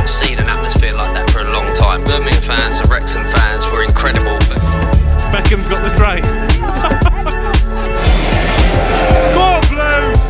not seen an atmosphere like that for a long time. Birmingham fans and Wrexham fans were incredible. Beckham's got the tray. Go on, Blue!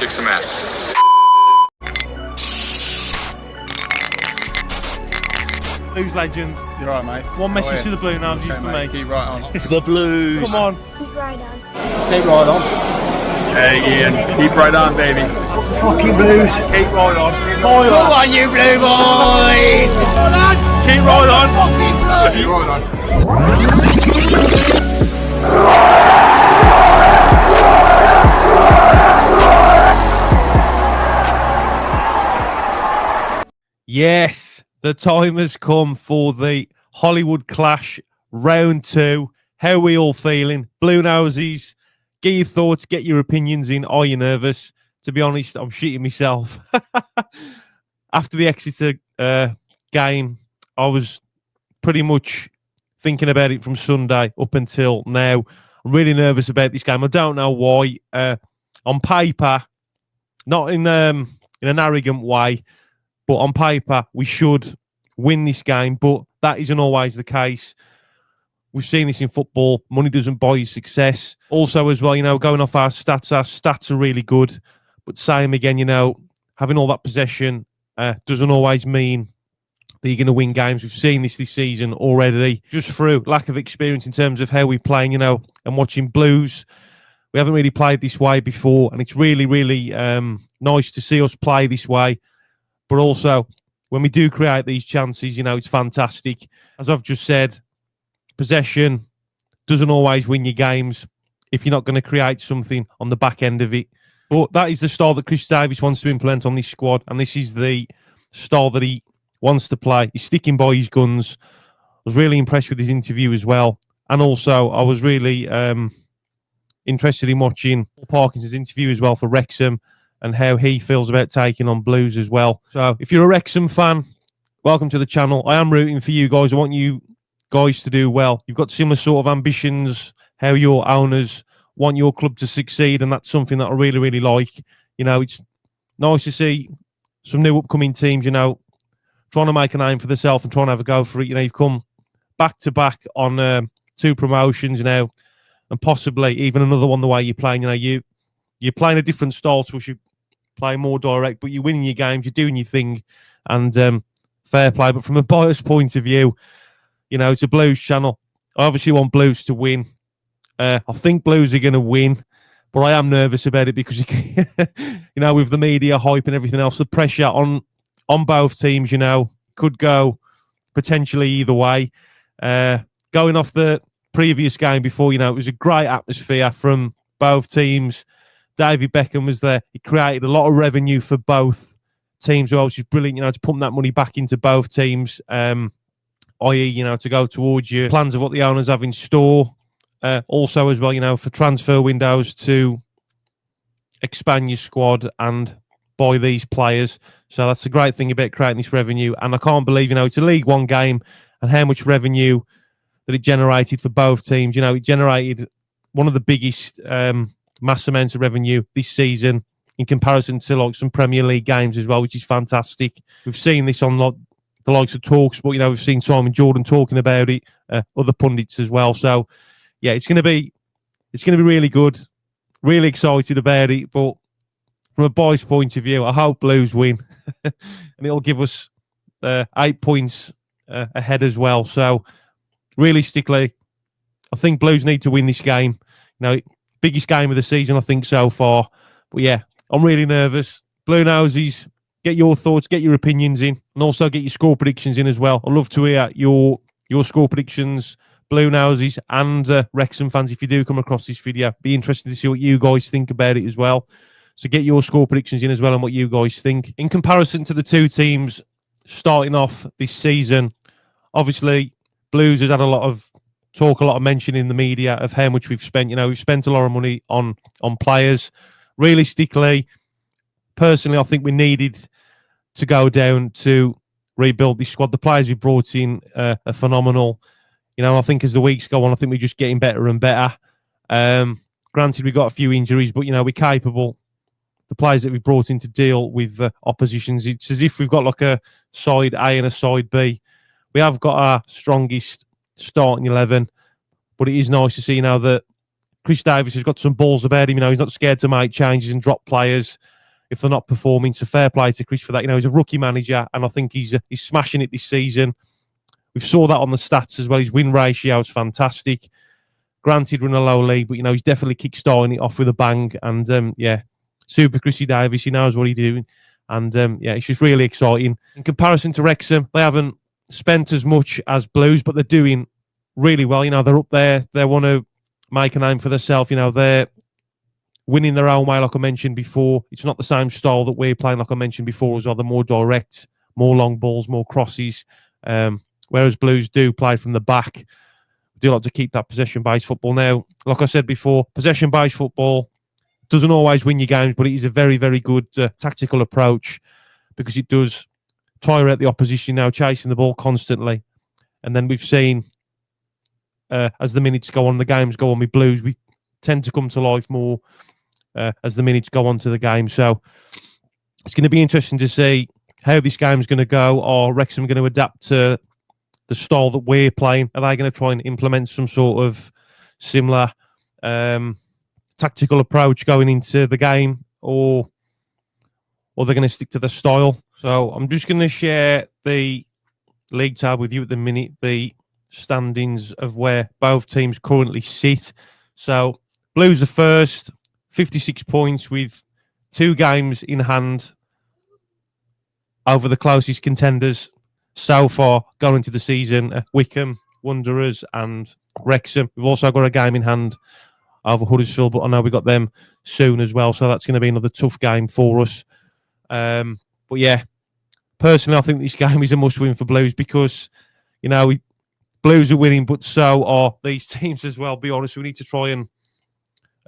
Some ass. Blues legend. You're right, mate. One message to the Bluenoses okay, for mate. me. Keep right on. The Blues. Come on. Keep right on. Keep right on. Hey, Ian. Keep right on, baby. That's the fucking Blues. Keep right on. Come on, you Blue boys. Keep right on. Keep right on. Yes, the time has come for the Hollywood Clash round 2. How are we all feeling? Bluenoses, get your thoughts, get your opinions in. Are you nervous? To be honest, I'm shitting myself. After the Exeter game, I was pretty much thinking about it from Sunday up until now. I'm really nervous about this game. I don't know why. On paper, not in an arrogant way, but on paper, we should win this game, but that isn't always the case. We've seen this in football. Money doesn't buy you success. Also, as well, going off our stats are really good. But same again, having all that possession doesn't always mean that you're going to win games. We've seen this season already, just through lack of experience in terms of how we're playing, and watching Blues. We haven't really played this way before, and it's really, really nice to see us play this way. But also, when we do create these chances, it's fantastic. As I've just said, possession doesn't always win your games if you're not going to create something on the back end of it. But that is the style that Chris Davies wants to implement on this squad, and this is the style that he wants to play. He's sticking by his guns. I was really impressed with his interview as well. And also, I was really interested in watching Paul Parkinson's interview as well for Wrexham, and how he feels about taking on Blues as well. So if you're a Wrexham fan, welcome to the channel. I am rooting for you guys. I want you guys to do well. You've got similar sort of ambitions, how your owners want your club to succeed, and that's something that I really, really like. It's nice to see some new upcoming teams, trying to make a name for themselves and trying to have a go for it. You've come back-to-back on 2 promotions now, and possibly even another one the way you're playing. You're playing a different style to us. You play more direct, but you're winning your games, you're doing your thing, and fair play. But from a biased point of view, it's a Blues channel. I obviously want Blues to win. I think Blues are going to win, but I am nervous about it because, with the media hype and everything else, the pressure on both teams, could go potentially either way. Going off the previous game before, it was a great atmosphere from both teams. David Beckham was there. He created a lot of revenue for both teams, which is brilliant, to pump that money back into both teams, i.e., to go towards your plans of what the owners have in store. Also, as well, for transfer windows to expand your squad and buy these players. So that's the great thing about creating this revenue. And I can't believe, it's a League One game, and how much revenue that it generated for both teams. It generated one of the biggest mass amounts of revenue this season in comparison to some Premier League games as well, which is fantastic. We've seen this on the likes of Talks, but we've seen Simon Jordan talking about it, other pundits as well. So yeah, it's going to be really good. Really excited about it, but from a boys' point of view, I hope Blues win, and it'll give us 8 points ahead as well. So realistically, I think Blues need to win this game. biggest game of the season, I think, so far. But yeah, I'm really nervous. Bluenoses, get your thoughts, get your opinions in, and also get your score predictions in as well. I'd love to hear your score predictions, Bluenoses and Wrexham fans, if you do come across this video. Be interested to see what you guys think about it as well. So get your score predictions in as well and what you guys think. In comparison to the two teams starting off this season, obviously, Blues has had a lot of talk, a lot of mention in the media of how much we've spent. You know, we've spent a lot of money on players. Realistically, personally, I think we needed to go down to rebuild this squad. The players we brought in are phenomenal. You know, I think as the weeks go on, I think we're just getting better and better. Granted, we've got a few injuries, but, you know, we're capable. The players that we brought in to deal with oppositions, it's as if we've got like a side A and a side B. We have got our strongest starting 11, but it is nice to see now that Chris Davis has got some balls about him. You know, he's not scared to make changes and drop players if they're not performing. So fair play to Chris for that. You know, he's a rookie manager, and I think he's smashing it this season. We saw that on the stats as well. His win ratio is fantastic. Granted, we're in a low league, but, you know, he's definitely kick-starting it off with a bang. And, yeah, super Chrissy Davis. He knows what he's doing. And, yeah, it's just really exciting. In comparison to Wrexham, they haven't spent as much as Blues, but they're doing really well. You know, they're up there. They want to make a name for themselves. You know, they're winning their own way, like I mentioned before. It's not the same style that we're playing, like I mentioned before, as well. They're more direct, more long balls, more crosses. Whereas Blues do play from the back. We do like to keep that possession-based football. Now, like I said before, possession-based football doesn't always win your games, but it is a very, very good tactical approach because it does tire out the opposition now, chasing the ball constantly. And then we've seen, as the minutes go on, the games go on with Blues, we tend to come to life more as the minutes go on to the game. So it's going to be interesting to see how this game's going to go. Are Wrexham going to adapt to the style that we're playing? Are they going to try and implement some sort of similar tactical approach going into the game, or they're going to stick to the style? So I'm just going to share the league tab with you at the minute, the standings of where both teams currently sit. So Blues are first, 56 points with 2 games in hand over the closest contenders so far going into the season, Wycombe, Wanderers and Wrexham. We've also got a game in hand over Huddersfield, but I know we got them soon as well, so that's going to be another tough game for us. But yeah, personally, I think this game is a must-win for Blues because, you know, Blues are winning, but so are these teams as well. Be honest, we need to try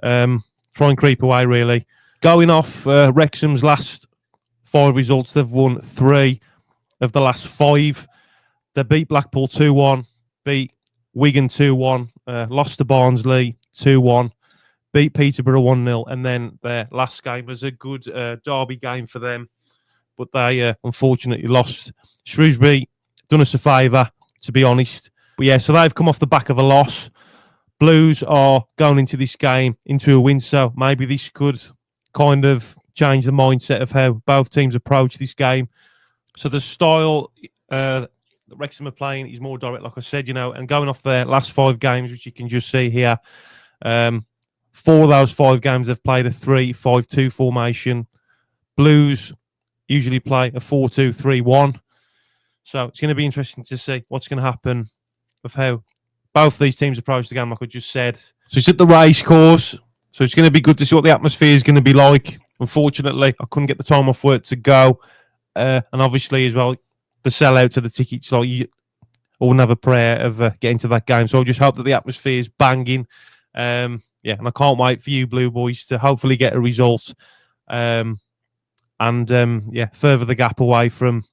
and creep away, really. Going off Wrexham's last 5 results, they've won 3 of the last 5. They beat Blackpool 2-1, beat Wigan 2-1, lost to Barnsley 2-1, beat Peterborough 1-0, and then their last game was a good derby game for them, but they unfortunately lost. Shrewsbury done us a favour, to be honest. But yeah, so they've come off the back of a loss. Blues are going into this game into a win, so maybe this could kind of change the mindset of how both teams approach this game. So the style that Wrexham are playing is more direct, like I said, you know, and going off their last 5 games, which you can just see here, 4 of those 5 games they've played a 3-5-2 formation. Blues usually play a 4-2-3-1. So it's going to be interesting to see what's going to happen with how both these teams approach the game, like I just said. So it's at the race course, so it's going to be good to see what the atmosphere is going to be like. Unfortunately, I couldn't get the time off work to go. And obviously, as well, the sellout to the tickets, like you wouldn't have a prayer of getting to that game. So I just hope that the atmosphere is banging. Yeah, and I can't wait for you, Blue Boys, to hopefully get a result. Yeah, further the gap away from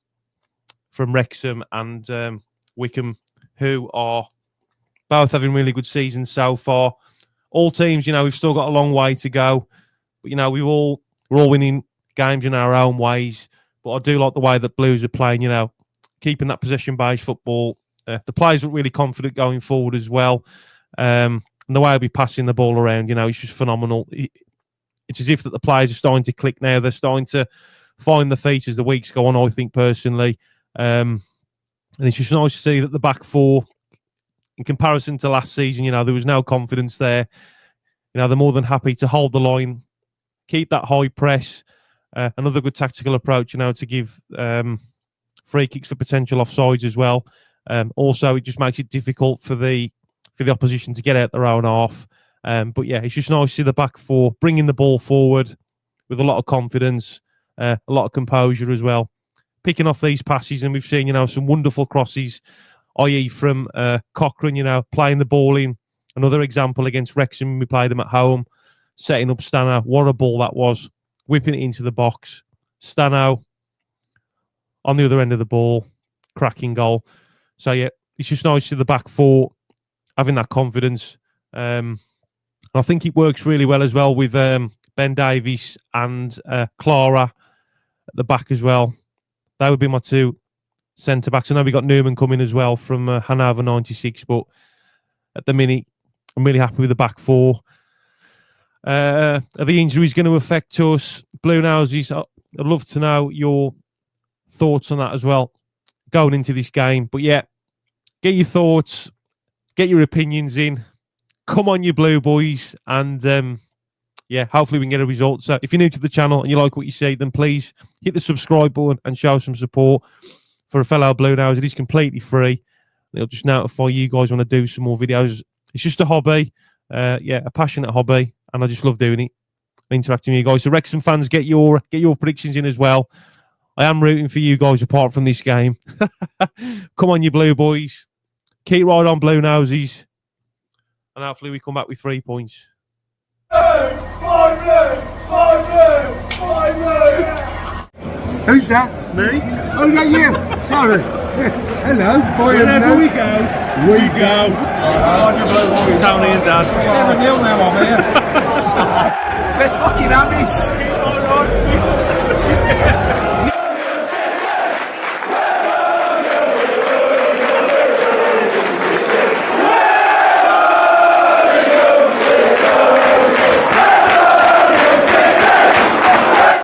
Wrexham and Wycombe, who are both having really good seasons so far. All teams, you know, we've still got a long way to go. But, you know, we're all winning games in our own ways. But I do like the way that Blues are playing, you know, keeping that possession-based football. The players are really confident going forward as well. And the way I'll be passing the ball around, you know, it's just phenomenal. It's as if that the players are starting to click now. They're starting to find the feet as the weeks go on, I think, personally. And it's just nice to see that the back 4, in comparison to last season, you know, there was no confidence there. you know, they're more than happy to hold the line, keep that high press. Another good tactical approach, you know, to give free kicks for potential offsides as well. Also, it just makes it difficult for the opposition to get out their own half. But yeah, it's just nice to see the back four bringing the ball forward with a lot of confidence, a lot of composure as well, picking off these passes. And we've seen, you know, some wonderful crosses, i.e. from Cochrane, you know, playing the ball in. Another example against Wrexham, we played them at home, setting up Stano. What a ball that was, whipping it into the box. Stano on the other end of the ball, cracking goal. So yeah, it's just nice to see the back four having that confidence. I think it works really well as well with Ben Davies and Clara at the back as well. They would be my two centre backs. I know we got Newman coming as well from Hanover 96, but at the minute, I'm really happy with the back four. Are the injuries going to affect us? Bluenoses, I'd love to know your thoughts on that as well going into this game. But yeah, get your thoughts, get your opinions in. Come on, you blue boys, and yeah, hopefully we can get a result. So if you're new to the channel and you like what you see, then please hit the subscribe button and show some support for a fellow Bluenose. It is completely free. It'll just notify you guys when I do some more videos. It's just a hobby, yeah, a passionate hobby, and I just love doing it, interacting with you guys. So Wrexham fans, get your predictions in as well. I am rooting for you guys apart from this game. Come on, you blue boys. Keep right on, Bluenoses. And hopefully we come back with 3 points. Who's that? Me? Oh, no, you. Sorry. Hello. Wherever we go. Tony and Dad. 7-0 now, I'm here. Best fucking habits.